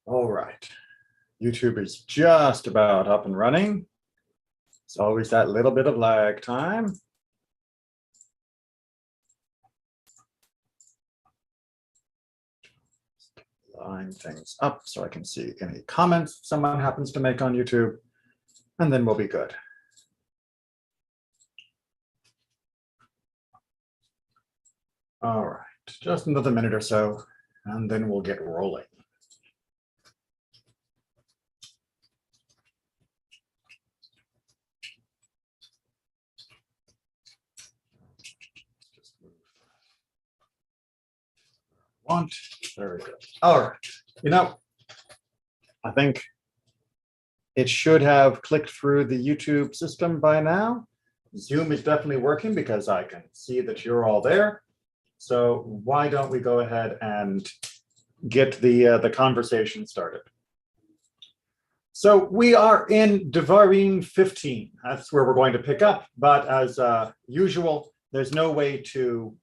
All right, YouTube is just about up and running. It's always that little bit of lag time. Line things up so I can see any comments someone happens to make on YouTube, and then we'll be good. All right, just another minute or so, and then we'll get rolling. Very good. All right. I think it should have clicked through the YouTube system by now. Zoom is definitely working because I can see that you're all there. So why don't we go ahead and get the conversation started. So we are in Devarim 15. That's where we're going to pick up. But as usual, there's no way to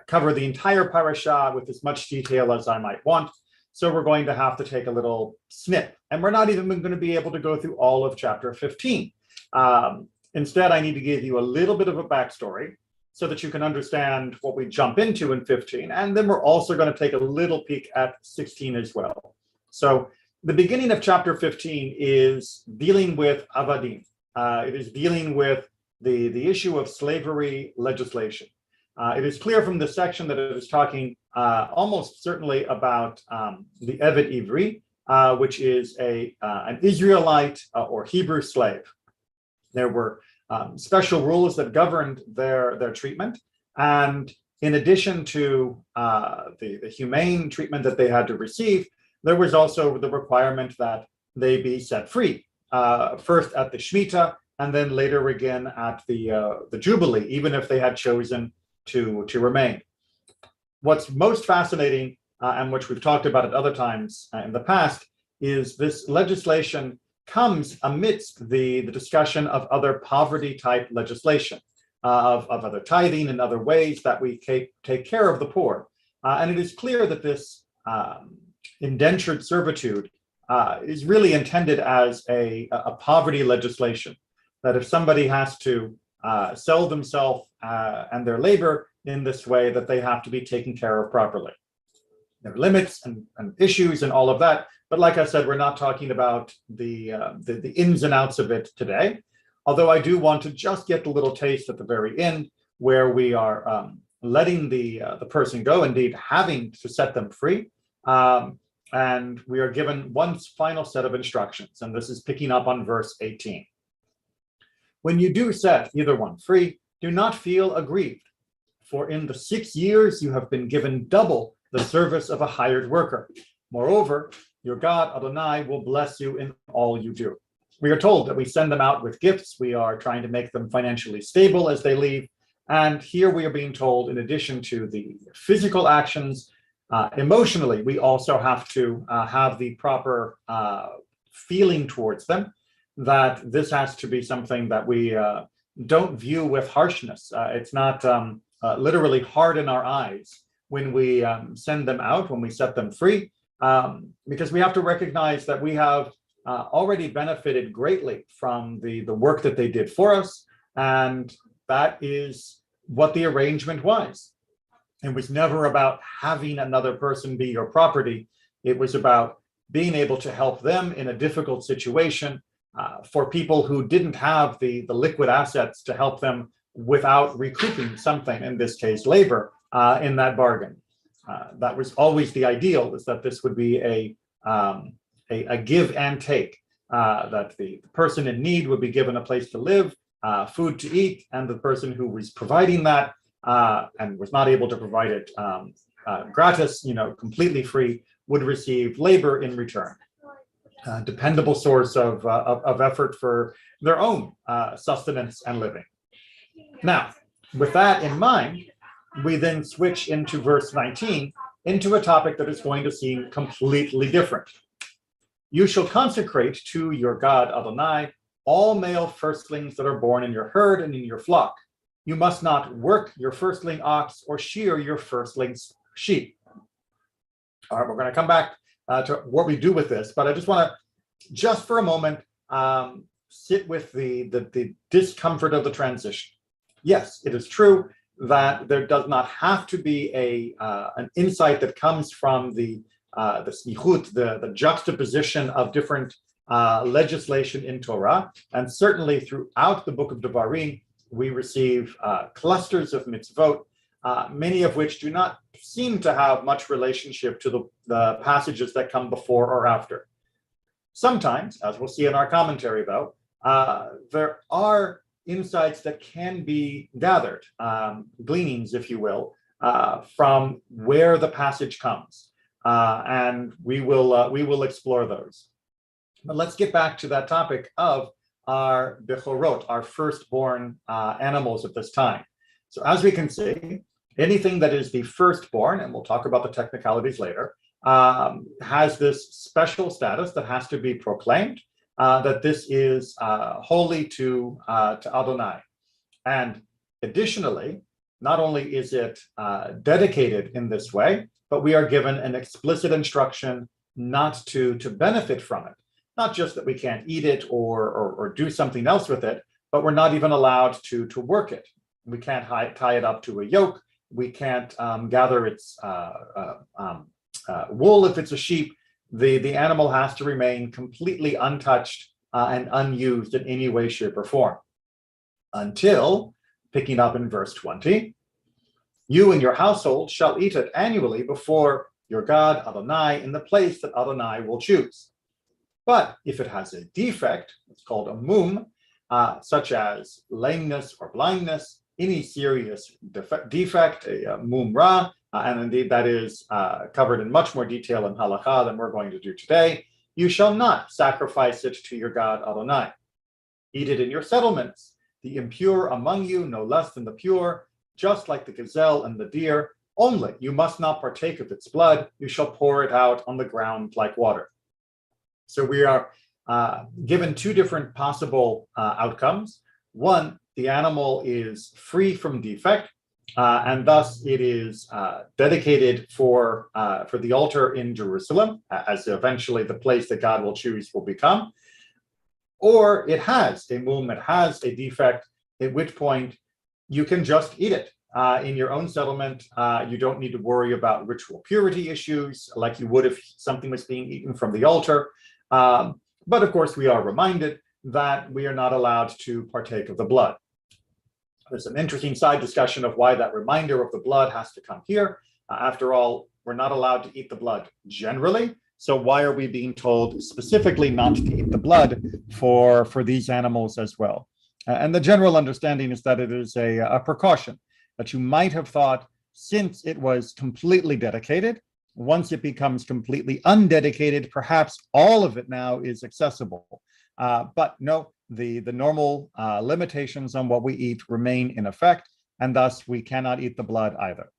cover the entire parasha with as much detail as I might want. So we're going to have to take a little snip. And we're not even going to be able to go through all of chapter 15. Instead, I need to give you a little bit of a backstory so that you can understand what we jump into in 15. And then we're also going to take a little peek at 16 as well. So the beginning of chapter 15 is dealing with avadim. It is dealing with the issue of slavery legislation. It is clear from this section that it is talking almost certainly about the Eved Ivri, which is an Israelite or Hebrew slave. There were special rules that governed their treatment. And in addition to the humane treatment that they had to receive, there was also the requirement that they be set free, first at the Shemitah, and then later again at the Jubilee, even if they had chosen to remain. What's most fascinating, and which we've talked about at other times in the past, is this legislation comes amidst the discussion of other poverty-type legislation, of other tithing and other ways that we take care of the poor. And it is clear that this indentured servitude is really intended as a poverty legislation, that if somebody has to sell themselves and their labor in this way, that they have to be taken care of properly. There are limits and issues and all of that, but like I said, we're not talking about the ins and outs of it today. Although I do want to just get the little taste at the very end, where we are letting the person go, indeed having to set them free, and we are given one final set of instructions, and this is picking up on verse 18. When you do set either one free, do not feel aggrieved, for in the 6 years you have been given double the service of a hired worker. Moreover, your God Adonai will bless you in all you do. We are told that we send them out with gifts. We are trying to make them financially stable as they leave. And here we are being told, in addition to the physical actions, emotionally, we also have to have the proper feeling towards them, that this has to be something that we don't view with harshness. It's not literally hard in our eyes when we send them out, when we set them free, because we have to recognize that we have already benefited greatly from the work that they did for us, and that is what the arrangement was. It was never about having another person be your property. It was about being able to help them in a difficult situation, for people who didn't have the liquid assets to help them without recouping something, in this case labor, in that bargain. That was always the ideal, is that this would be a give and take, that the person in need would be given a place to live, food to eat, and the person who was providing that and was not able to provide it gratis, completely free, would receive labor in return. Dependable source of effort for their own sustenance and living. Now, with that in mind, we then switch into verse 19, into a topic that is going to seem completely different. You shall consecrate to your God Adonai all male firstlings that are born in your herd and in your flock. You must not work your firstling ox or shear your firstling sheep. All right, we're going to come back to what we do with this, but I just want to, just for a moment, sit with the discomfort of the transition. Yes, it is true that there does not have to be an insight that comes from the smichut, the juxtaposition of different legislation in Torah, and certainly throughout the book of Devarim, we receive clusters of mitzvot, many of which do not seem to have much relationship to the passages that come before or after. Sometimes, as we'll see in our commentary though, there are insights that can be gathered, gleanings, if you will, from where the passage comes, and we will explore those. But let's get back to that topic of our bechorot, our firstborn animals at this time. So as we can see, anything that is the firstborn, and we'll talk about the technicalities later, has this special status that has to be proclaimed, that this is holy to Adonai. And additionally, not only is it dedicated in this way, but we are given an explicit instruction not to benefit from it. Not just that we can't eat it or do something else with it, but we're not even allowed to work it. We can't tie it up to a yoke. We can't gather its wool if it's a sheep. The animal has to remain completely untouched and unused in any way, shape, or form. Until, picking up in verse 20, you and your household shall eat it annually before your God Adonai in the place that Adonai will choose. But if it has a defect, it's called a mum, such as lameness or blindness, any serious defect, a mum ra, and indeed that is covered in much more detail in halakha than we're going to do today, you shall not sacrifice it to your God Adonai. Eat it in your settlements, the impure among you no less than the pure, just like the gazelle and the deer, only you must not partake of its blood, you shall pour it out on the ground like water. So we are given two different possible outcomes. One, the animal is free from defect, and thus it is dedicated for the altar in Jerusalem, as eventually the place that God will choose will become. Or it has a mum, it has a defect, at which point you can just eat it in your own settlement. You don't need to worry about ritual purity issues like you would if something was being eaten from the altar. But of course, we are reminded that we are not allowed to partake of the blood. There's an interesting side discussion of why that reminder of the blood has to come here. After all, we're not allowed to eat the blood generally. So why are we being told specifically not to eat the blood for these animals as well? And the general understanding is that it is a precaution that you might have thought, since it was completely dedicated, once it becomes completely undedicated, perhaps all of it now is accessible. But no, the normal limitations on what we eat remain in effect, and thus we cannot eat the blood either.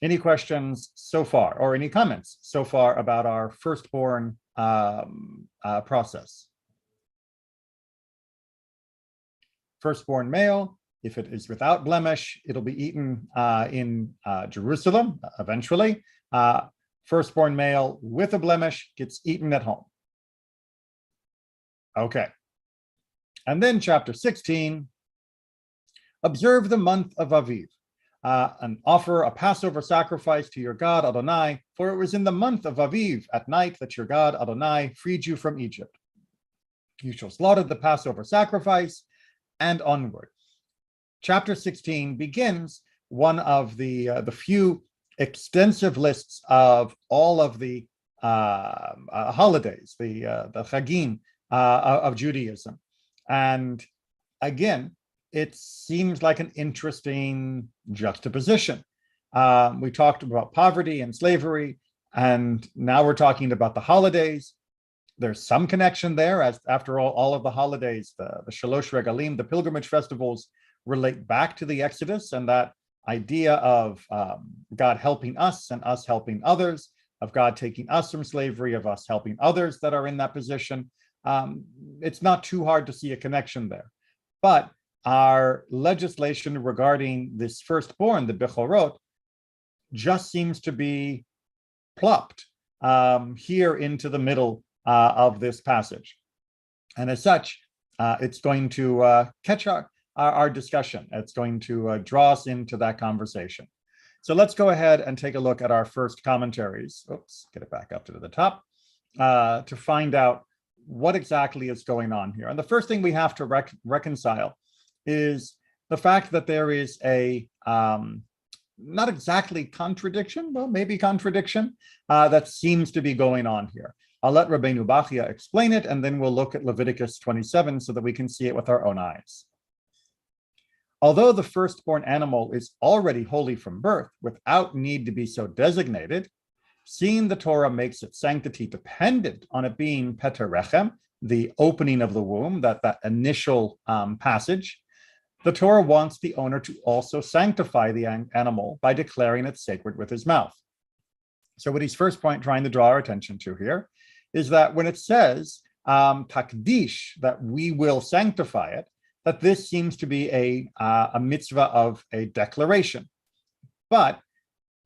Any questions so far, or any comments so far about our firstborn process? Firstborn male, if it is without blemish, it'll be eaten in Jerusalem eventually. Firstborn male with a blemish gets eaten at home. Okay. And then chapter 16, observe the month of Aviv, and offer a Passover sacrifice to your God Adonai, for it was in the month of Aviv at night that your God Adonai freed you from Egypt. You shall slaughter the Passover sacrifice, and onward. Chapter 16 begins one of the few extensive lists of all of the holidays, the Chagim of Judaism. And again, it seems like an interesting juxtaposition. We talked about poverty and slavery, and now we're talking about the holidays. There's some connection there, as after all of the holidays, the Shalosh Regalim, the pilgrimage festivals, relate back to the Exodus and that idea of God helping us and us helping others, of God taking us from slavery, of us helping others that are in that position. It's not too hard to see a connection there. But our legislation regarding this firstborn, the Bechorot, just seems to be plopped here into the middle of this passage. And as such, it's going to catch our discussion. It's going to draw us into that conversation. So let's go ahead and take a look at our first commentaries. Oops, get it back up to the top to find out what exactly is going on here. And the first thing we have to reconcile is the fact that there is a not exactly contradiction, well, maybe contradiction that seems to be going on here. I'll let Rabbeinu Bachya explain it, and then we'll look at Leviticus 27 so that we can see it with our own eyes. Although the firstborn animal is already holy from birth, without need to be so designated, seeing the Torah makes its sanctity dependent on it being Peter Rechem, the opening of the womb, that initial passage, the Torah wants the owner to also sanctify the animal by declaring it sacred with his mouth. So what he's first trying to draw our attention to here is that when it says takdish, that we will sanctify it, that this seems to be a mitzvah of a declaration. But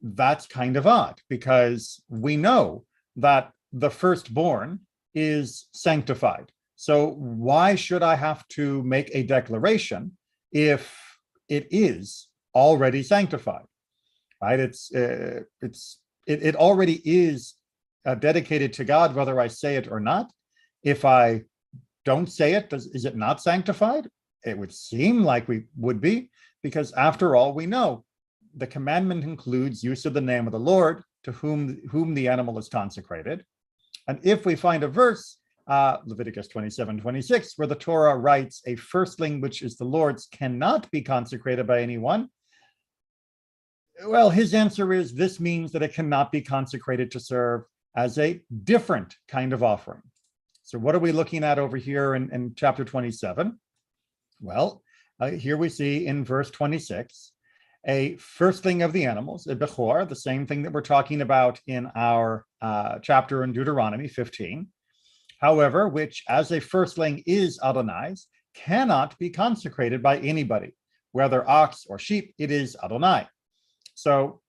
that's kind of odd, because we know that the firstborn is sanctified. So why should I have to make a declaration if it is already sanctified? Right? It already is dedicated to God, whether I say it or not. If I don't say it, is it not sanctified? It would seem like we would be, because after all, we know the commandment includes use of the name of the Lord, to whom the animal is consecrated. And if we find a verse, Leviticus 27:26, where the Torah writes a firstling which is the Lord's cannot be consecrated by anyone, well, his answer is this means that it cannot be consecrated to serve as a different kind of offering. So what are we looking at over here in chapter 27? Well, here we see in verse 26, a firstling of the animals, a bechor, the same thing that we're talking about in our chapter in Deuteronomy 15. However, which as a firstling is Adonai's, cannot be consecrated by anybody, whether ox or sheep, it is Adonai. So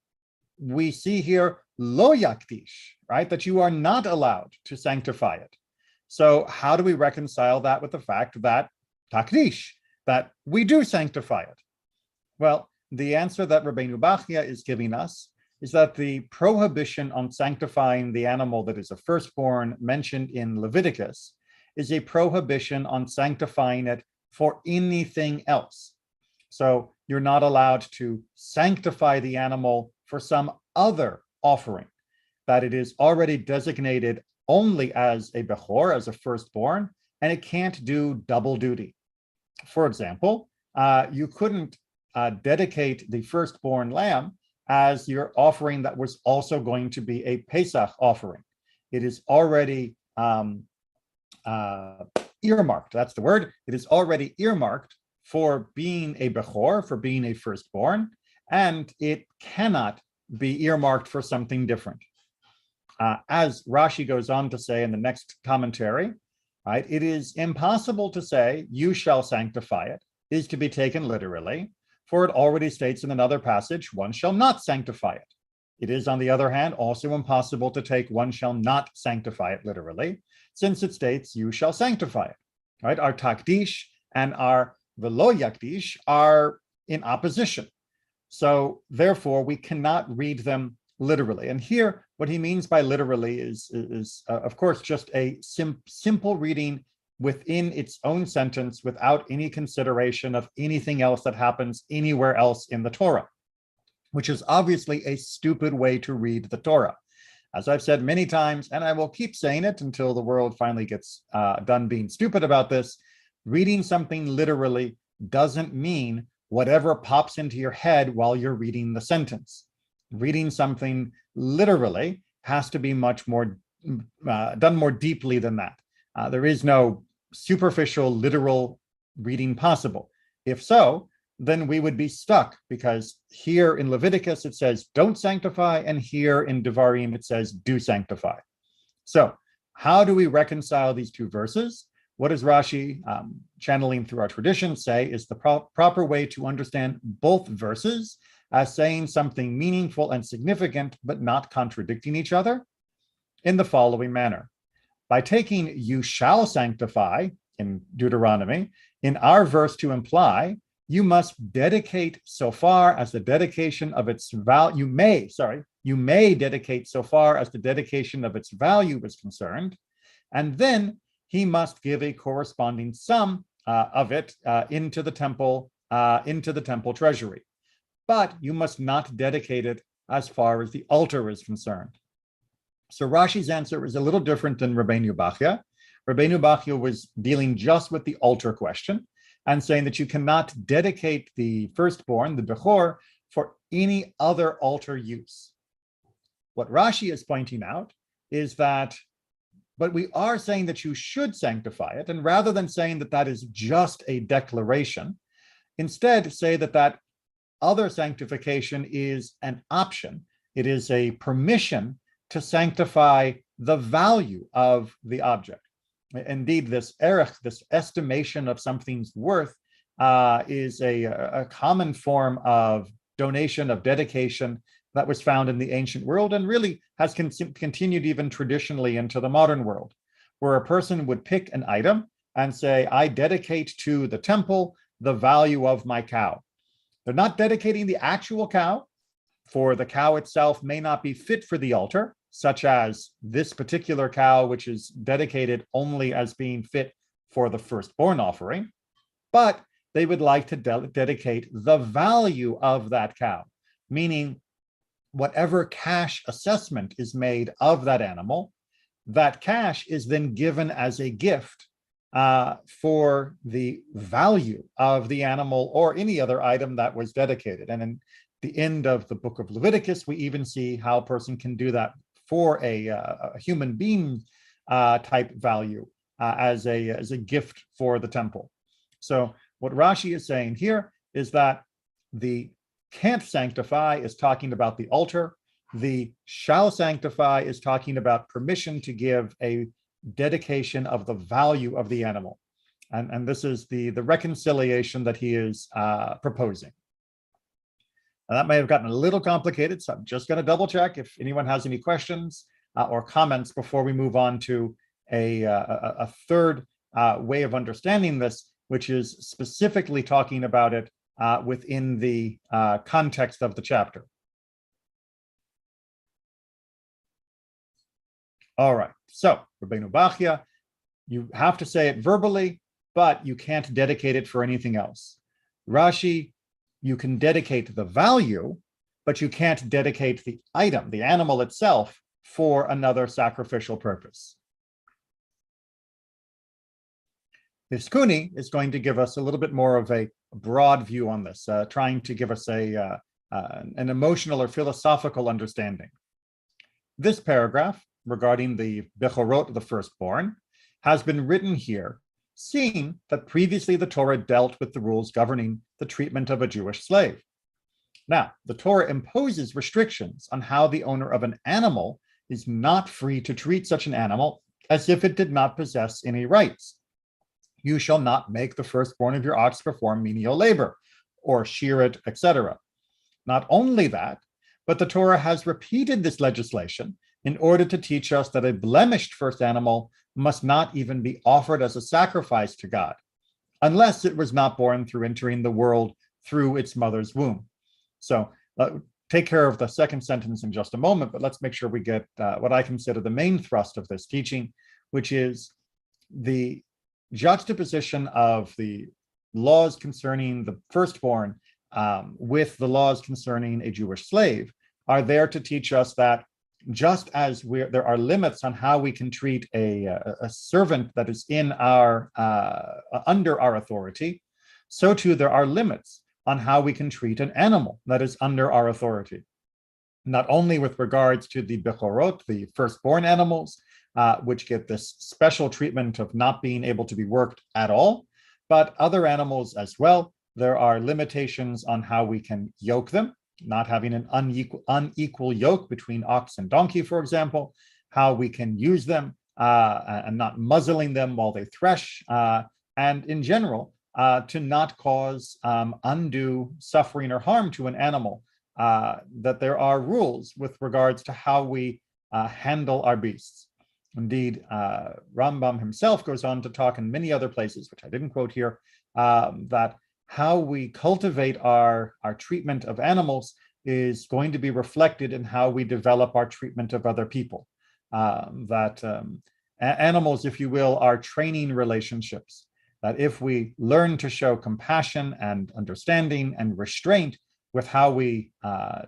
we see here lo yakdish, right, that you are not allowed to sanctify it. So how do we reconcile that with the fact that takdish, that we do sanctify it? Well, the answer that Rabbeinu Bachya is giving us is that the prohibition on sanctifying the animal that is a firstborn mentioned in Leviticus is a prohibition on sanctifying it for anything else. So you're not allowed to sanctify the animal for some other offering, that it is already designated only as a bechor, as a firstborn, and it can't do double duty. For example, you couldn't dedicate the firstborn lamb as your offering that was also going to be a Pesach offering. It is already earmarked, that's the word. It is already earmarked for being a bechor, for being a firstborn, and it cannot be earmarked for something different. As Rashi goes on to say in the next commentary, right, it is impossible to say, you shall sanctify it, is to be taken literally, for it already states in another passage, one shall not sanctify it. It is, on the other hand, also impossible to take one shall not sanctify it literally, since it states you shall sanctify it. Right? Our takdish and our velo yakdish are in opposition. So therefore, we cannot read them literally. And here, what he means by literally is of course, just a simple reading within its own sentence without any consideration of anything else that happens anywhere else in the Torah, which is obviously a stupid way to read the Torah. As I've said many times, and I will keep saying it until the world finally gets done being stupid about this, reading something literally doesn't mean whatever pops into your head while you're reading the sentence. Reading something literally has to be much more done more deeply than that. There is no superficial literal reading possible. If so, then we would be stuck, because here in Leviticus it says don't sanctify, and here in Devarim it says do sanctify. So how do we reconcile these two verses? What does Rashi, channeling through our tradition, say is the proper way to understand both verses as saying something meaningful and significant, but not contradicting each other? in the following manner. By taking "you shall sanctify" in Deuteronomy, in our verse to imply, you must dedicate so far as the dedication of its value, you may dedicate so far as the dedication of its value is concerned, and then he must give a corresponding sum of it into the temple treasury. But you must not dedicate it as far as the altar is concerned. So Rashi's answer is a little different than Rabbeinu Bachya. Rabbeinu Bachya was dealing just with the altar question and saying that you cannot dedicate the firstborn, the Bechor, for any other altar use. What Rashi is pointing out is that, but we are saying that you should sanctify it, and rather than saying that that is just a declaration, instead say that that other sanctification is an option. It is a permission to sanctify the value of the object. Indeed, this erech, this estimation of something's worth, is a common form of donation, of dedication that was found in the ancient world and really has continued even traditionally into the modern world, where a person would pick an item and say, I dedicate to the temple the value of my cow. They're not dedicating the actual cow, for the cow itself may not be fit for the altar, such as this particular cow, which is dedicated only as being fit for the firstborn offering, but they would like to dedicate the value of that cow, meaning whatever cash assessment is made of that animal, that cash is then given as a gift for the value of the animal or any other item that was dedicated. And in the end of the book of Leviticus, we even see how a person can do that for a human being type value as a gift for the temple. So what Rashi is saying here is that the can't sanctify is talking about the altar. The shall sanctify is talking about permission to give a dedication of the value of the animal. And this is the reconciliation that he is proposing. Now, that may have gotten a little complicated, so I'm just going to double check if anyone has any questions or comments before we move on to a third way of understanding this, which is specifically talking about it within the context of the chapter. All right, so Rabbeinu Bachya, you have to say it verbally, but you can't dedicate it for anything else. Rashi, you can dedicate the value, but you can't dedicate the item, the animal itself, for another sacrificial purpose. Hiskuni is going to give us a little bit more of a broad view on this, trying to give us an emotional or philosophical understanding. This paragraph regarding the Bechorot, the firstborn, has been written here, seeing that previously the Torah dealt with the rules governing the treatment of a Jewish slave. Now, the Torah imposes restrictions on how the owner of an animal is not free to treat such an animal as if it did not possess any rights. You shall not make the firstborn of your ox perform menial labor, or shear it, etc. Not only that, but the Torah has repeated this legislation in order to teach us that a blemished first animal must not even be offered as a sacrifice to God, unless it was not born through entering the world through its mother's womb. So take care of the second sentence in just a moment, but let's make sure we get what I consider the main thrust of this teaching, which is the juxtaposition of the laws concerning the firstborn with the laws concerning a Jewish slave are there to teach us that just as there are limits on how we can treat a servant that is in our under our authority, so too there are limits on how we can treat an animal that is under our authority. Not only with regards to the Bechorot, the firstborn animals, which get this special treatment of not being able to be worked at all, but other animals as well. There are limitations on how we can yoke them, not having an unequal yoke between ox and donkey, for example, how we can use them and not muzzling them while they thresh, and in general, to not cause undue suffering or harm to an animal, that there are rules with regards to how we handle our beasts. Indeed, Rambam himself goes on to talk in many other places, which I didn't quote here, that how we cultivate our treatment of animals is going to be reflected in how we develop our treatment of other people. Animals, if you will, are training relationships. That if we learn to show compassion and understanding and restraint with how we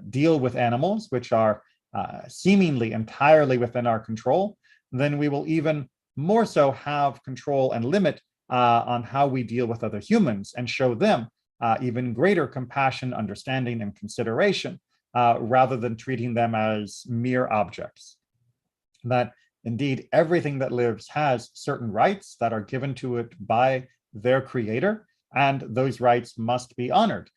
deal with animals, which are seemingly entirely within our control, then we will even more so have control and limit on how we deal with other humans and show them even greater compassion, understanding, and consideration, rather than treating them as mere objects. That indeed everything that lives has certain rights that are given to it by their creator, and those rights must be honored,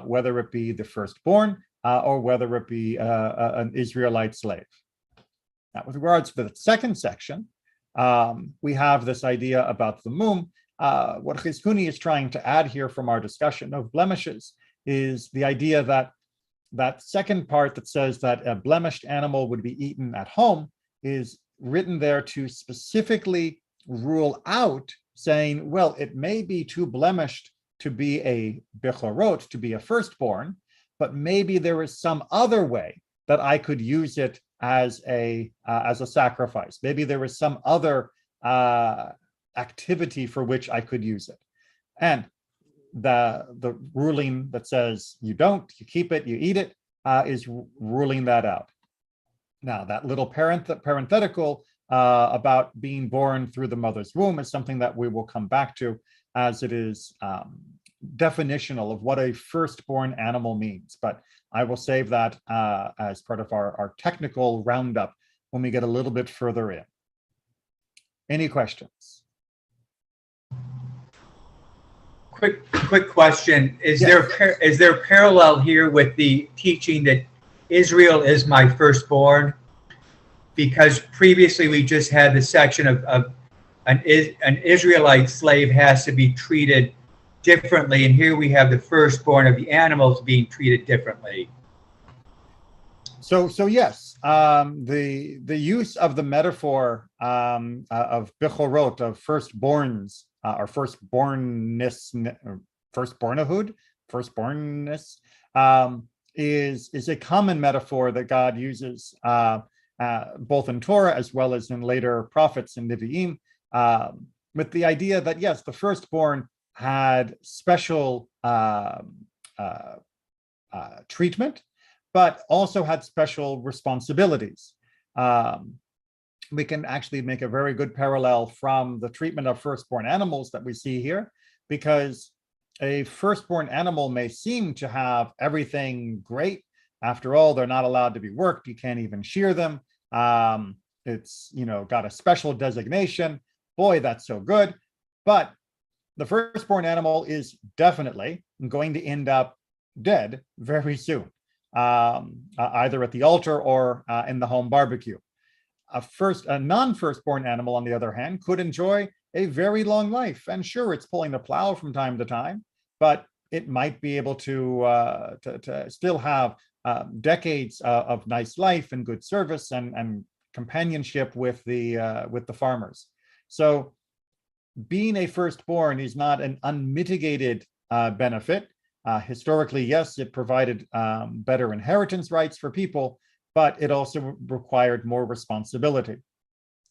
whether it be the firstborn or whether it be an Israelite slave. Now, with regards to the second section, we have this idea about the mum. What Chizkuni is trying to add here from our discussion of blemishes is the idea that that second part that says that a blemished animal would be eaten at home is written there to specifically rule out saying, well, it may be too blemished to be a bechorot, to be a firstborn, but maybe there is some other way that I could use it as a sacrifice. Maybe there is some other activity for which I could use it. And the ruling that says you don't, you keep it, you eat it, is ruling that out. Now, that little parenthetical about being born through the mother's womb is something that we will come back to, as it is definitional of what a firstborn animal means. But I will save that as part of our technical roundup when we get a little bit further in. Any questions? Quick question. Is Yes. there parallel here with the teaching that Israel is my firstborn? Because previously we just had the section of an Israelite slave has to be treated differently, and here we have the firstborn of the animals being treated differently. So yes, the use of the metaphor of bechorot, of firstborns, or firstbornhood, is a common metaphor that God uses both in Torah as well as in later prophets and Nevi'im, with the idea that yes, the firstborn had special treatment, but also had special responsibilities. We can actually make a very good parallel from the treatment of firstborn animals that we see here, because a firstborn animal may seem to have everything great. After all, they're not allowed to be worked. You can't even shear them. It's, got a special designation. Boy, that's so good. But the firstborn animal is definitely going to end up dead very soon, either at the altar or in the home barbecue. A non-firstborn animal, on the other hand, could enjoy a very long life. And sure, it's pulling the plow from time to time, but it might be able to still have decades of nice life and good service and companionship with the farmers. So being a firstborn is not an unmitigated benefit. Historically, yes, it provided better inheritance rights for people, but it also required more responsibility.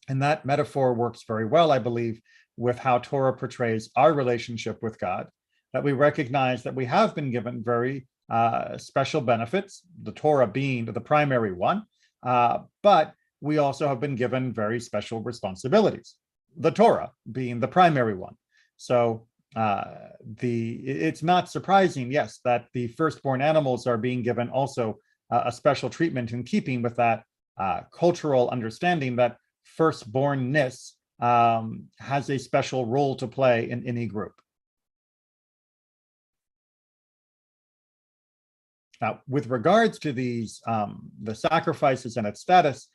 And that metaphor works very well, I believe, with how Torah portrays our relationship with God, that we recognize that we have been given very special benefits, the Torah being the primary one, but we also have been given very special responsibilities, the Torah being the primary one. So it's not surprising, yes, that the firstborn animals are being given also a special treatment in keeping with that cultural understanding that firstbornness has a special role to play in any group. Now, with regards to these, the sacrifices and its status,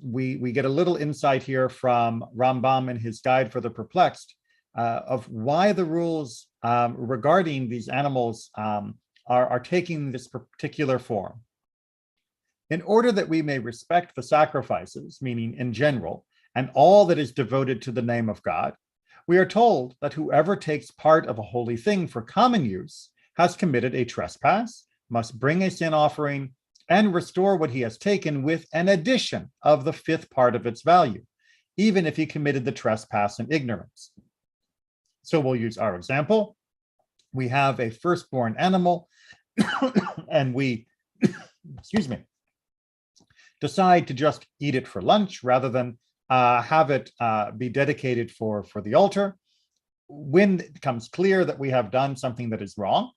we get a little insight here from Rambam in his Guide for the Perplexed of why the rules regarding these animals are taking this particular form. in order that we may respect the sacrifices, meaning in general, and all that is devoted to the name of God, we are told that whoever takes part of a holy thing for common use has committed a trespass, must bring a sin offering, and restore what he has taken with an addition of the fifth part of its value, even if he committed the trespass in ignorance. So we'll use our example. We have a firstborn animal, and we, excuse me, decide to just eat it for lunch rather than have it be dedicated for the altar. When it becomes clear that we have done something that is wrong,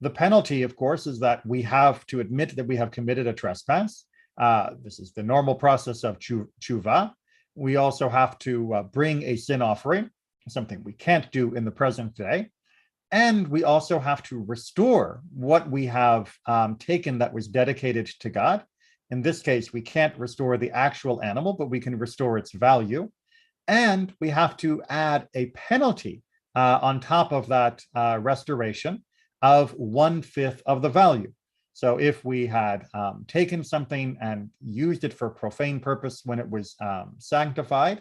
the penalty, of course, is that we have to admit that we have committed a trespass. This is the normal process of tshuva. We also have to bring a sin offering, something we can't do in the present day. And we also have to restore what we have taken that was dedicated to God. In this case, we can't restore the actual animal, but we can restore its value. And we have to add a penalty on top of that restoration of 1/5 of the value. So if we had taken something and used it for profane purpose when it was sanctified,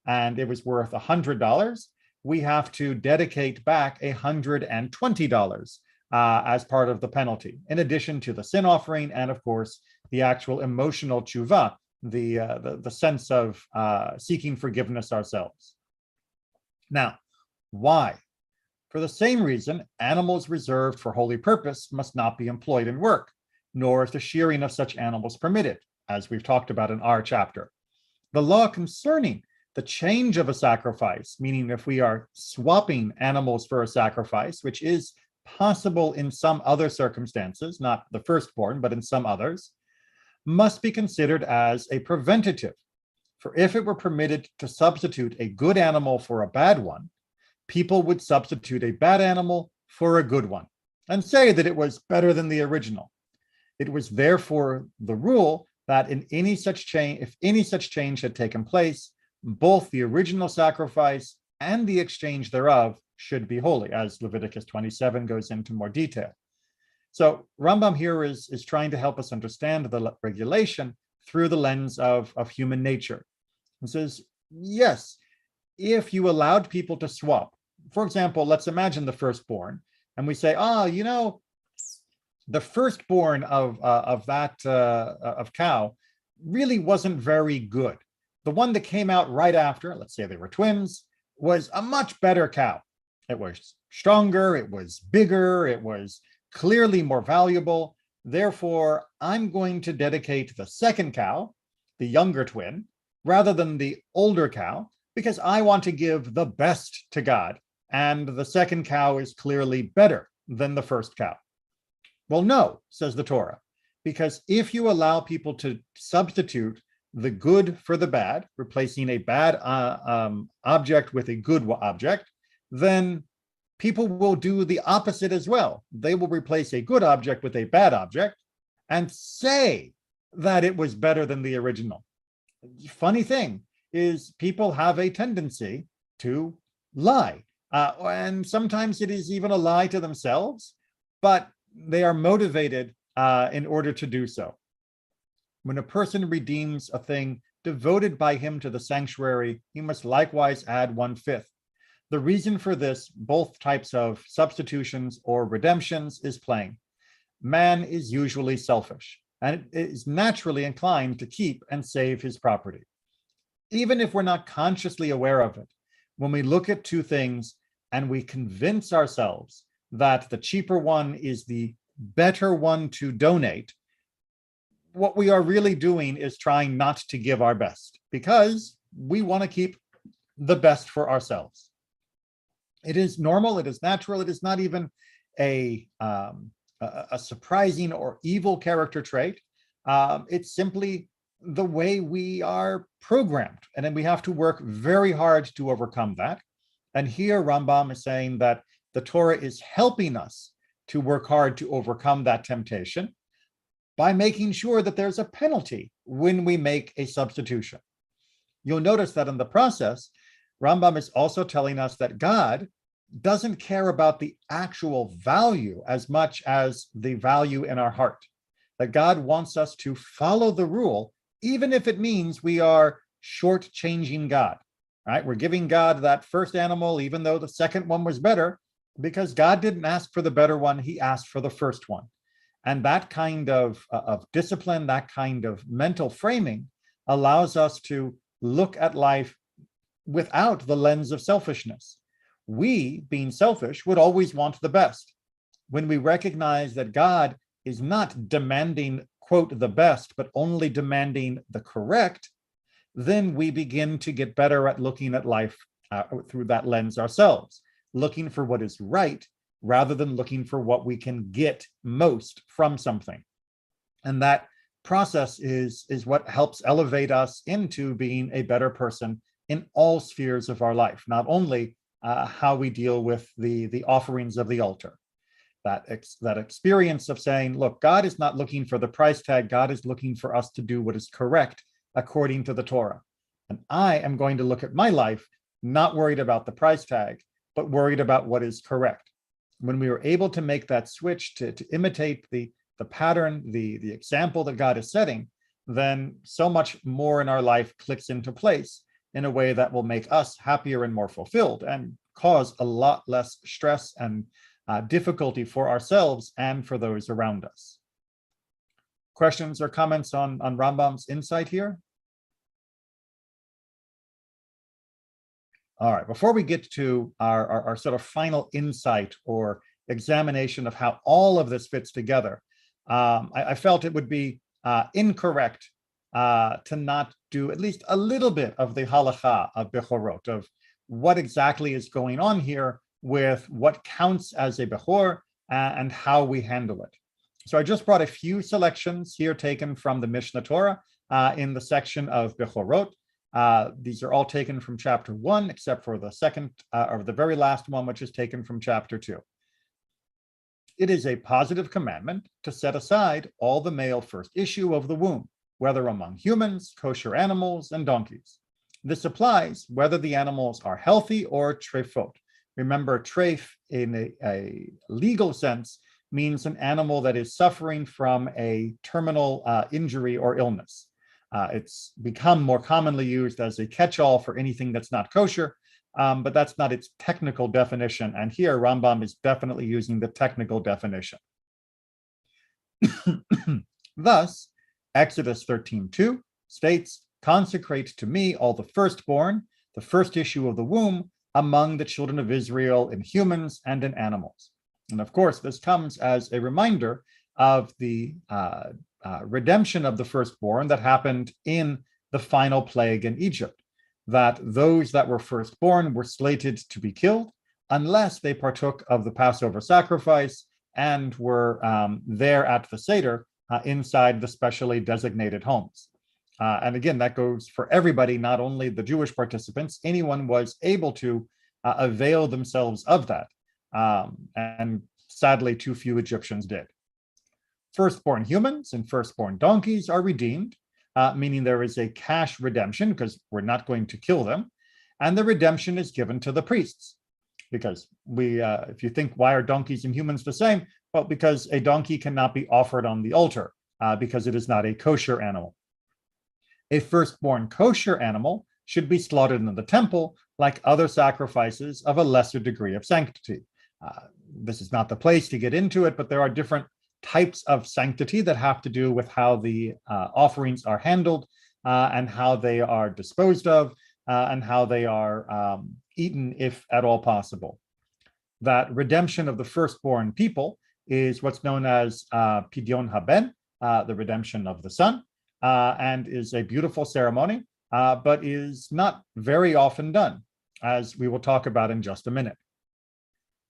and it was worth $100, we have to dedicate back $120 as part of the penalty, in addition to the sin offering and, of course, the actual emotional tshuva, the sense of seeking forgiveness ourselves. Now, why? For the same reason, animals reserved for holy purpose must not be employed in work, nor is the shearing of such animals permitted, as we've talked about in our chapter. The law concerning the change of a sacrifice, meaning if we are swapping animals for a sacrifice, which is possible in some other circumstances, not the firstborn, but in some others, must be considered as a preventative. For if it were permitted to substitute a good animal for a bad one, people would substitute a bad animal for a good one and say that it was better than the original. It was therefore the rule that in any such change, if any such change had taken place, both the original sacrifice and the exchange thereof should be holy, as Leviticus 27 goes into more detail. So Rambam here is trying to help us understand the regulation through the lens of human nature. He says, yes, if you allowed people to swap, for example, let's imagine the firstborn, and we say, the firstborn of cow really wasn't very good. The one that came out right after, let's say they were twins, was a much better cow. It was stronger, it was bigger, it was clearly more valuable. Therefore, I'm going to dedicate the second cow, the younger twin, rather than the older cow, because I want to give the best to God. And the second cow is clearly better than the first cow. Well, no, says the Torah, because if you allow people to substitute the good for the bad, replacing a bad object with a good object, then people will do the opposite as well. They will replace a good object with a bad object and say that it was better than the original. Funny thing is, people have a tendency to lie. And sometimes it is even a lie to themselves, but they are motivated in order to do so. When a person redeems a thing devoted by him to the sanctuary, he must likewise add 1/5. The reason for this, both types of substitutions or redemptions, is plain. Man is usually selfish and is naturally inclined to keep and save his property. Even if we're not consciously aware of it, when we look at two things and we convince ourselves that the cheaper one is the better one to donate, what we are really doing is trying not to give our best because we want to keep the best for ourselves. It is normal, it is natural, it is not even a surprising or evil character trait. It's simply the way we are programmed, and then we have to work very hard to overcome that. And here Rambam is saying that the Torah is helping us to work hard to overcome that temptation by making sure that there's a penalty when we make a substitution. You'll notice that in the process, Rambam is also telling us that God doesn't care about the actual value as much as the value in our heart. that God wants us to follow the rule, even if it means we are shortchanging God, right? We're giving God that first animal, even though the second one was better, because God didn't ask for the better one, he asked for the first one. And that kind of discipline, that kind of mental framing allows us to look at life without the lens of selfishness. We, being selfish, would always want the best. When we recognize that God is not demanding, quote, the best, but only demanding the correct, then we begin to get better at looking at life through that lens ourselves, looking for what is right rather than looking for what we can get most from something. And that process is what helps elevate us into being a better person in all spheres of our life, not only how we deal with the offerings of the altar. That experience of saying, look, God is not looking for the price tag. God is looking for us to do what is correct according to the Torah. And I am going to look at my life, not worried about the price tag, but worried about what is correct. When we are able to make that switch to imitate the pattern, the example that God is setting, then so much more in our life clicks into place in a way that will make us happier and more fulfilled and cause a lot less stress and difficulty for ourselves and for those around us. Questions or comments on Rambam's insight here? All right, before we get to our sort of final insight or examination of how all of this fits together, I felt it would be incorrect to not do at least a little bit of the halacha of Bechorot, of what exactly is going on here with what counts as a Bechor and how we handle it. So I just brought a few selections here taken from the Mishnah Torah in the section of Bechorot. These are all taken from chapter 1, except for the second or the very last one, which is taken from chapter 2. It is a positive commandment to set aside all the male first issue of the womb, whether among humans, kosher animals, and donkeys. This applies whether the animals are healthy or treifot. Remember, treif in a legal sense means an animal that is suffering from a terminal injury or illness. It's become more commonly used as a catch-all for anything that's not kosher, but that's not its technical definition. And here Rambam is definitely using the technical definition. Thus, Exodus 13:2 states, "Consecrate to me all the firstborn, the first issue of the womb, among the children of Israel in humans and in animals." And of course, this comes as a reminder of the redemption of the firstborn that happened in the final plague in Egypt, that those that were firstborn were slated to be killed unless they partook of the Passover sacrifice and were there at the Seder inside the specially designated homes. And again, that goes for everybody, not only the Jewish participants. Anyone was able to avail themselves of that. And sadly, too few Egyptians did. Firstborn humans and firstborn donkeys are redeemed, meaning there is a cash redemption because we're not going to kill them. And the redemption is given to the priests. Because if you think, why are donkeys and humans the same? Well, because a donkey cannot be offered on the altar because it is not a kosher animal. A firstborn kosher animal should be slaughtered in the temple like other sacrifices of a lesser degree of sanctity. This is not the place to get into it, but there are different types of sanctity that have to do with how the offerings are handled and how they are disposed of and how they are eaten, if at all possible. That redemption of the firstborn people is what's known as Pidyon Haben, the redemption of the son, and is a beautiful ceremony, but is not very often done, as we will talk about in just a minute.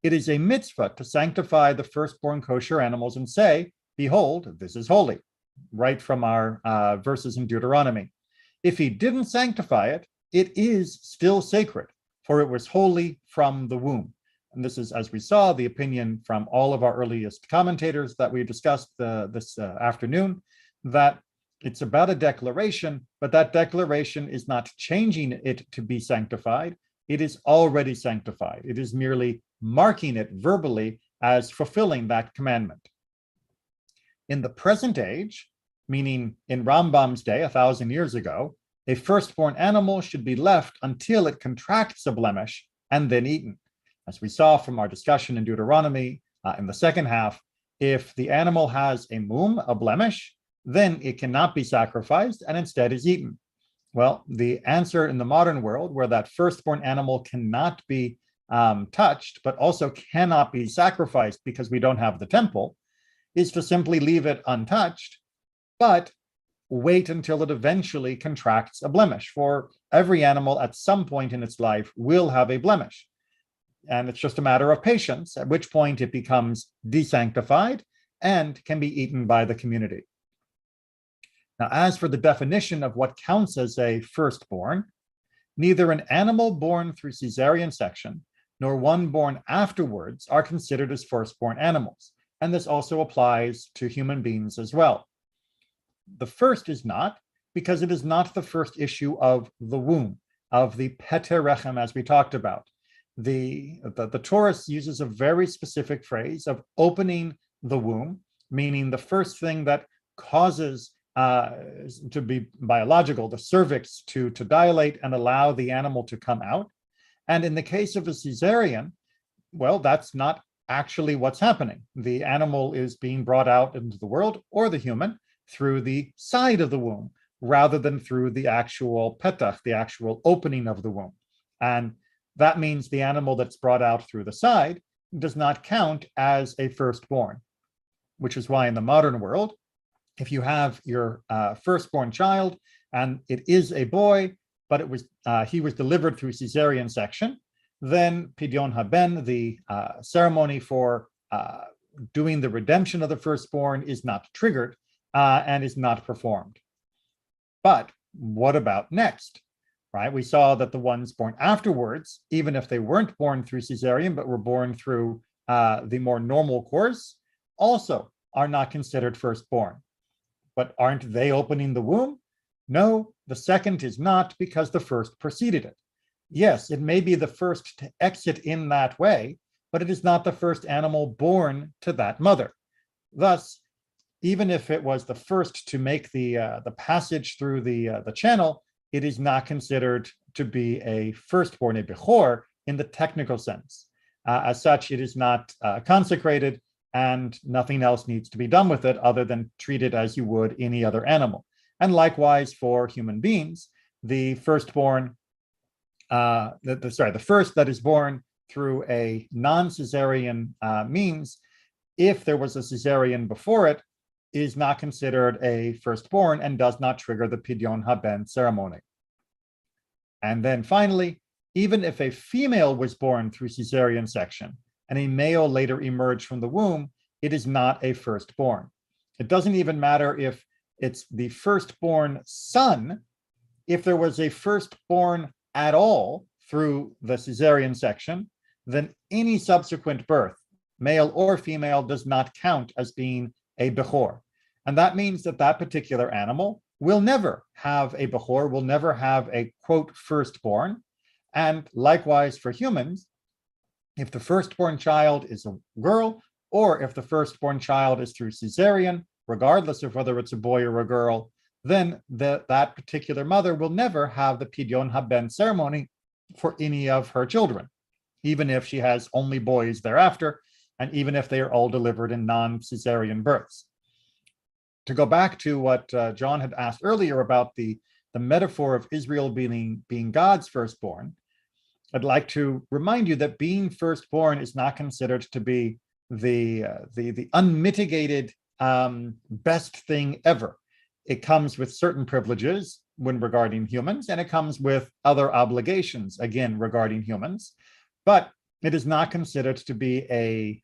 It is a mitzvah to sanctify the firstborn kosher animals and say, "Behold, this is holy," right from our verses in Deuteronomy. If he didn't sanctify it, it is still sacred, for it was holy from the womb. And this is, as we saw, the opinion from all of our earliest commentators that we discussed this afternoon, that it's about a declaration, but that declaration is not changing it to be sanctified. It is already sanctified. It is merely marking it verbally as fulfilling that commandment. In the present age, meaning in Rambam's day, 1,000 years ago, a firstborn animal should be left until it contracts a blemish and then eaten. As we saw from our discussion in Deuteronomy in the second half, if the animal has a mum, a blemish, then it cannot be sacrificed and instead is eaten. Well, the answer in the modern world, where that firstborn animal cannot be touched, but also cannot be sacrificed because we don't have the temple, is to simply leave it untouched, but wait until it eventually contracts a blemish. For every animal at some point in its life will have a blemish. And it's just a matter of patience, at which point it becomes desanctified and can be eaten by the community. Now, as for the definition of what counts as a firstborn, neither an animal born through cesarean section nor one born afterwards are considered as firstborn animals. And this also applies to human beings as well. The first is not, because it is not the first issue of the womb, of the Pete Rechem, as we talked about. The Torah uses a very specific phrase of opening the womb, meaning the first thing that causes to be biological, the cervix to dilate and allow the animal to come out. And in the case of a cesarean, well, that's not actually what's happening. The animal is being brought out into the world, or the human, through the side of the womb, rather than through the actual petach, the actual opening of the womb. And that means the animal that's brought out through the side does not count as a firstborn, which is why in the modern world, if you have your firstborn child and it is a boy, but he was delivered through cesarean section, then Pidyon Haben, the ceremony for doing the redemption of the firstborn, is not triggered and is not performed. But what about next? Right? We saw that the ones born afterwards, even if they weren't born through cesarean, but were born through the more normal course, also are not considered firstborn. But aren't they opening the womb? No, the second is not, because the first preceded it. Yes, it may be the first to exit in that way, but it is not the first animal born to that mother. Thus, even if it was the first to make the passage through the channel, it is not considered to be a firstborn, a bechor, in the technical sense. As such, it is not consecrated, and nothing else needs to be done with it other than treat it as you would any other animal. And likewise for human beings, the firstborn, the first that is born through a non-cesarean means, if there was a cesarean before it, is not considered a firstborn and does not trigger the Pidyon Haben ceremony. And then finally, even if a female was born through cesarean section and a male later emerged from the womb, it is not a firstborn. It doesn't even matter if it's the firstborn son. If there was a firstborn at all through the cesarean section, then any subsequent birth, male or female, does not count as being a bechor. And that means that that particular animal will never have a bechor, will never have a, quote, firstborn. And likewise for humans, if the firstborn child is a girl, or if the firstborn child is through cesarean, regardless of whether it's a boy or a girl, then that particular mother will never have the Pidyon Haben ceremony for any of her children, even if she has only boys thereafter, and even if they are all delivered in non-cesarean births. To go back to what John had asked earlier about the metaphor of Israel being God's firstborn, I'd like to remind you that being firstborn is not considered to be the unmitigated best thing ever. It comes with certain privileges when regarding humans, and it comes with other obligations, again, regarding humans. But it is not considered to be a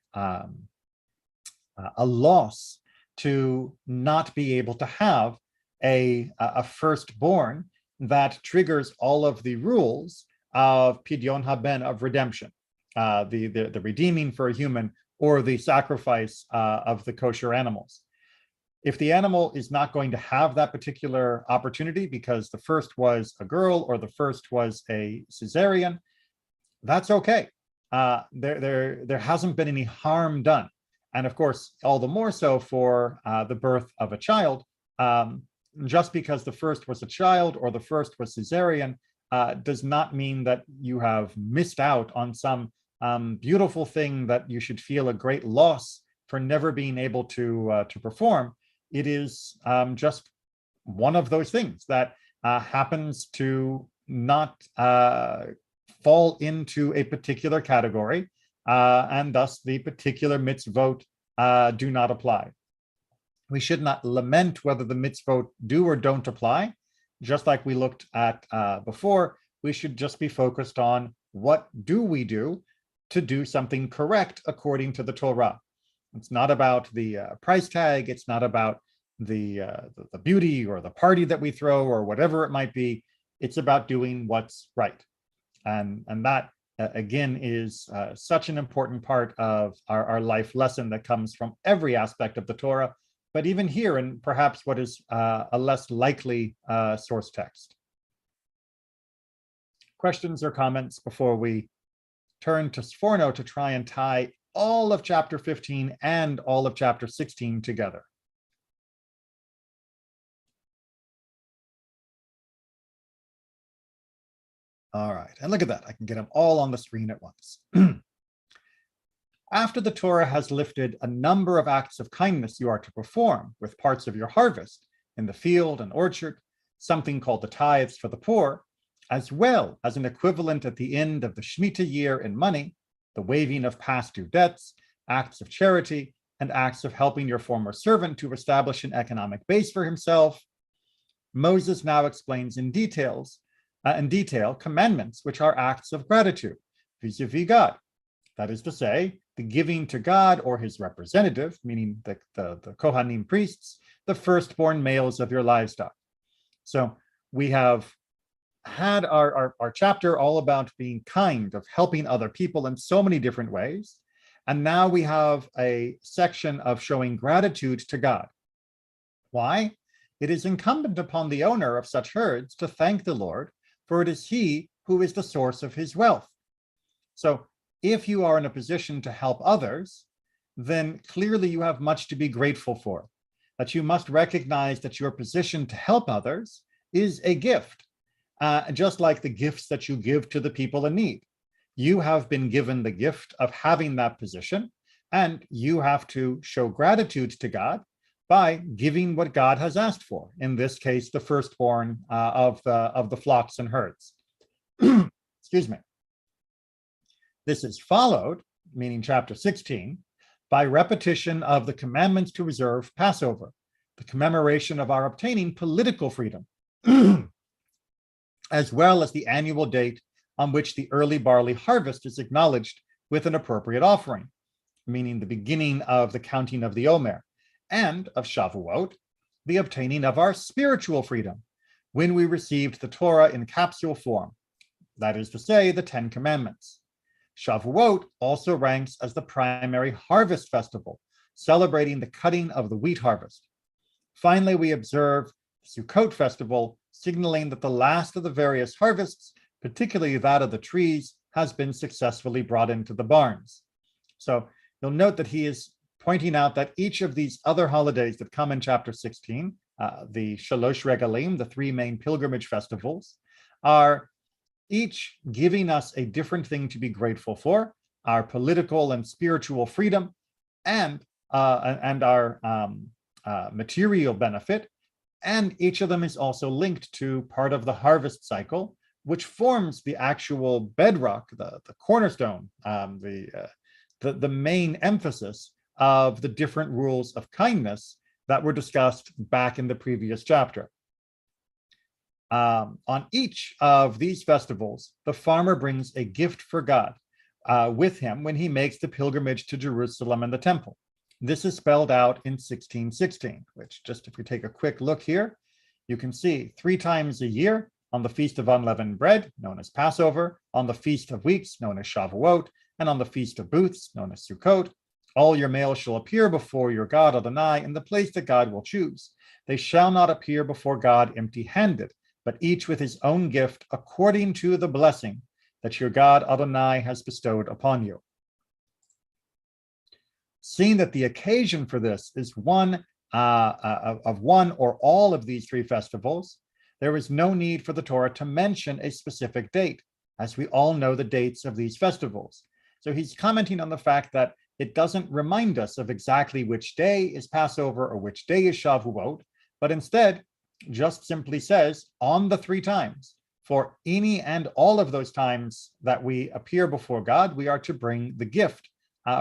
loss to not be able to have a firstborn that triggers all of the rules of Pidyon Haben, of redemption, the redeeming for a human, or the sacrifice of the kosher animals. If the animal is not going to have that particular opportunity because the first was a girl or the first was a cesarean, that's okay. There hasn't been any harm done. And of course, all the more so for the birth of a child. Just because the first was a child or the first was cesarean does not mean that you have missed out on some beautiful thing that you should feel a great loss for never being able to perform. It is just one of those things that happens to not fall into a particular category, and thus the particular mitzvot do not apply. We should not lament whether the mitzvot do or don't apply. Just like we looked at before, we should just be focused on what do we do to do something correct according to the Torah. It's not about the price tag. It's not about the beauty or the party that we throw or whatever it might be. It's about doing what's right. And that, again, is such an important part of our life lesson that comes from every aspect of the Torah, but even here in perhaps what is a less likely source text. Questions or comments before we turn to Sforno to try and tie all of chapter 15 and all of chapter 16 together? All right, and look at that. I can get them all on the screen at once. After the Torah has lifted a number of acts of kindness you are to perform with parts of your harvest in the field and orchard, something called the tithes for the poor, as well as an equivalent at the end of the Shemitah year in money, the waiving of past due debts, acts of charity, and acts of helping your former servant to establish an economic base for himself, Moses now explains in detail commandments which are acts of gratitude vis-a-vis God. That is to say, the giving to God or his representative, meaning the Kohanim priests, the firstborn males of your livestock. So we have had our chapter all about being kind, of helping other people in so many different ways. And now we have a section of showing gratitude to God. Why? It is incumbent upon the owner of such herds to thank the Lord, for it is he who is the source of his wealth. So if you are in a position to help others, then clearly you have much to be grateful for, that you must recognize that your position to help others is a gift, just like the gifts that you give to the people in need. You have been given the gift of having that position, and you have to show gratitude to God by giving what God has asked for, in this case, the firstborn of the flocks and herds. Excuse me. This is followed, meaning chapter 16, by repetition of the commandments to observe Passover, the commemoration of our obtaining political freedom, as well as the annual date on which the early barley harvest is acknowledged with an appropriate offering, meaning the beginning of the counting of the Omer, and of Shavuot, the obtaining of our spiritual freedom, when we received the Torah in capsule form, that is to say, the 10 Commandments. Shavuot also ranks as the primary harvest festival, celebrating the cutting of the wheat harvest. Finally, we observe the Sukkot festival, signaling that the last of the various harvests, particularly that of the trees, has been successfully brought into the barns. So you'll note that he is pointing out that each of these other holidays that come in chapter 16, the Shalosh Regalim, the three main pilgrimage festivals, are each giving us a different thing to be grateful for, our political and spiritual freedom, and our material benefit. And each of them is also linked to part of the harvest cycle, which forms the actual bedrock, the cornerstone, the main emphasis of the different rules of kindness that were discussed back in the previous chapter. On each of these festivals, the farmer brings a gift for God with him when he makes the pilgrimage to Jerusalem and the temple. This is spelled out in 1616, which, just if we take a quick look here, you can see 3 times a year, on the Feast of Unleavened Bread, known as Passover, on the Feast of Weeks, known as Shavuot, and on the Feast of Booths, known as Sukkot, all your males shall appear before your God Adonai in the place that God will choose. They shall not appear before God empty-handed, but each with his own gift according to the blessing that your God Adonai has bestowed upon you. seeing that the occasion for this is one of one or all of these three festivals, there is no need for the Torah to mention a specific date, as we all know the dates of these festivals. So he's commenting on the fact that it doesn't remind us of exactly which day is Passover or which day is Shavuot, but instead just simply says on the three times. For any and all of those times that we appear before God, we are to bring the gift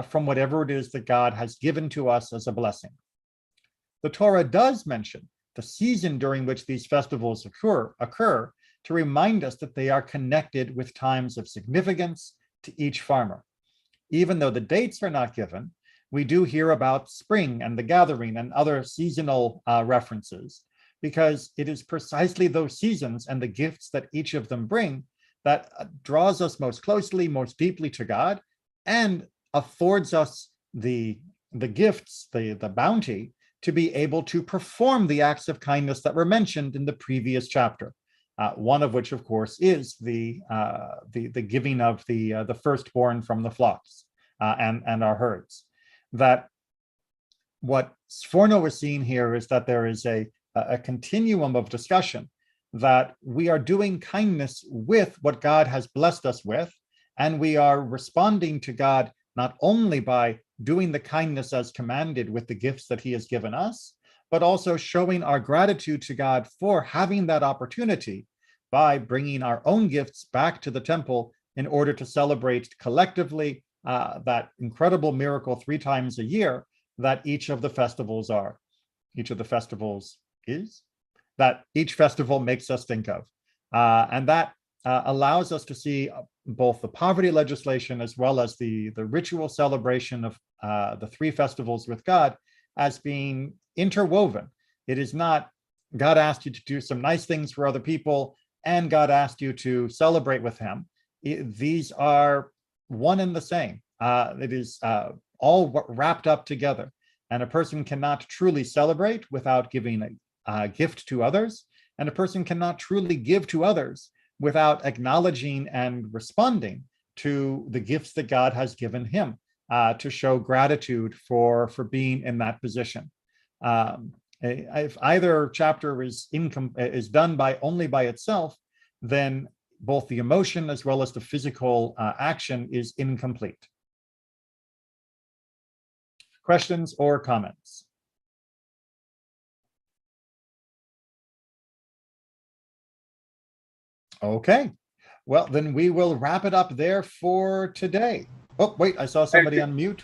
from whatever it is that God has given to us as a blessing. The Torah does mention the season during which these festivals occur to remind us that they are connected with times of significance to each farmer. Even though the dates are not given, we do hear about spring and the gathering and other seasonal references, because it is precisely those seasons and the gifts that each of them bring that draws us most closely, most deeply to God, and affords us the gifts, the bounty, to be able to perform the acts of kindness that were mentioned in the previous chapter. One of which, of course, is the giving of the firstborn from the flocks and our herds. That what Sforno is seeing here is that there is a continuum of discussion, that we are doing kindness with what God has blessed us with, and we are responding to God not only by doing the kindness as commanded with the gifts that he has given us, but also showing our gratitude to God for having that opportunity by bringing our own gifts back to the temple in order to celebrate collectively that incredible miracle 3 times a year that each of the festivals are. Each of the festivals is that each festival makes us think of. And that allows us to see both the poverty legislation as well as the ritual celebration of the 3 festivals with God as being interwoven. It is not God asked you to do some nice things for other people and God asked you to celebrate with him. These are one and the same. It is all wrapped up together. And a person cannot truly celebrate without giving a gift to others. And a person cannot truly give to others without acknowledging and responding to the gifts that God has given him, to show gratitude for being in that position. If either chapter is done only by itself, then both the emotion as well as the physical action is incomplete. Questions or comments? Okay, well, then we will wrap it up there for today. Oh, wait, I saw somebody unmute.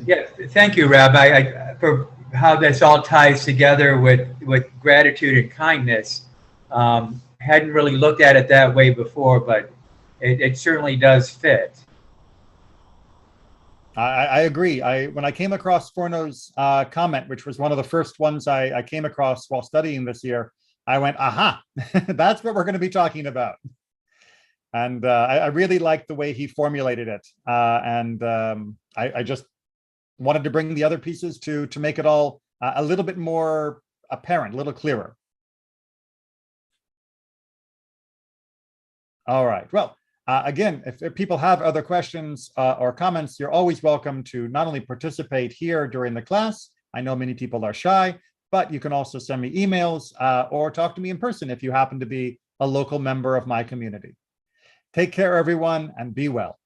Yes, thank you, Rabbi, for how this all ties together with gratitude and kindness. Hadn't really looked at it that way before, but it certainly does fit. I agree. When I came across Sforno's comment, which was one of the first ones I came across while studying this year, I went, aha, that's what we're going to be talking about. And I really liked the way he formulated it. I just wanted to bring the other pieces to make it all a little bit more apparent, a little clearer. All right. Well, again, if people have other questions or comments, you're always welcome to not only participate here during the class. I know many people are shy, but you can also send me emails or talk to me in person if you happen to be a local member of my community. Take care, everyone, and be well.